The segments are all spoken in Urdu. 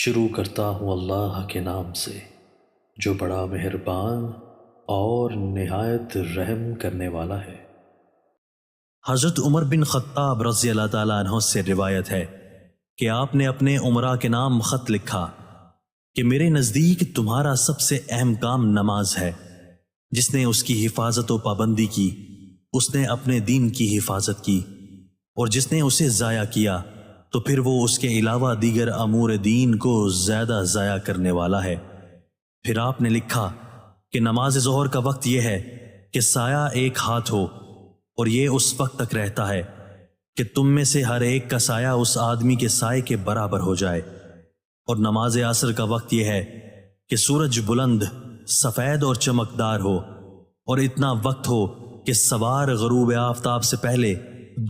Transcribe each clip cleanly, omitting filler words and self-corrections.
شروع کرتا ہوں اللہ کے نام سے جو بڑا مہربان اور نہایت رحم کرنے والا ہے۔ حضرت عمر بن خطاب رضی اللہ تعالیٰ عنہ سے روایت ہے کہ آپ نے اپنے امراء کے نام خط لکھا کہ میرے نزدیک تمہارا سب سے اہم کام نماز ہے۔ جس نے اس کی حفاظت و پابندی کی اس نے اپنے دین کی حفاظت کی، اور جس نے اسے ضائع کیا تو پھر وہ اس کے علاوہ دیگر امور دین کو زیادہ ضائع کرنے والا ہے۔ پھر آپ نے لکھا کہ نماز ظہر کا وقت یہ ہے کہ سایہ ایک ہاتھ ہو، اور یہ اس وقت تک رہتا ہے کہ تم میں سے ہر ایک کا سایہ اس آدمی کے سائے کے برابر ہو جائے۔ اور نماز عصر کا وقت یہ ہے کہ سورج بلند، سفید اور چمکدار ہو، اور اتنا وقت ہو کہ سوار غروب آفتاب سے پہلے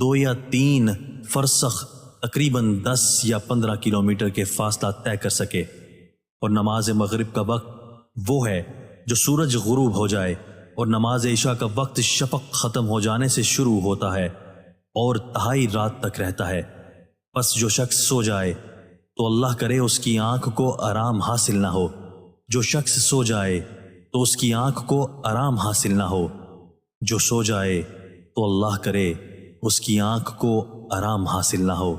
2 یا 3 فرسخ تقریباً 10 یا 15 کلومیٹر کے فاصلہ طے کر سکے۔ اور نماز مغرب کا وقت وہ ہے جو سورج غروب ہو جائے، اور نماز عشاء کا وقت شفق ختم ہو جانے سے شروع ہوتا ہے اور تہائی رات تک رہتا ہے۔ پس جو شخص سو جائے تو اللہ کرے اس کی آنکھ کو آرام حاصل نہ ہو، جو شخص سو جائے تو اس کی آنکھ کو آرام حاصل نہ ہو، جو سو جائے تو اللہ کرے اس کی آنکھ کو آرام حاصل نہ ہو۔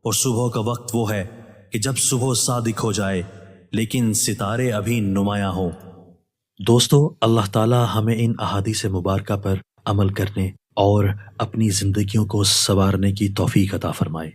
اور صبح کا وقت وہ ہے کہ جب صبح صادق ہو جائے لیکن ستارے ابھی نمایاں ہوں۔ دوستو، اللہ تعالی ہمیں ان احادیث مبارکہ پر عمل کرنے اور اپنی زندگیوں کو سنوارنے کی توفیق عطا فرمائے۔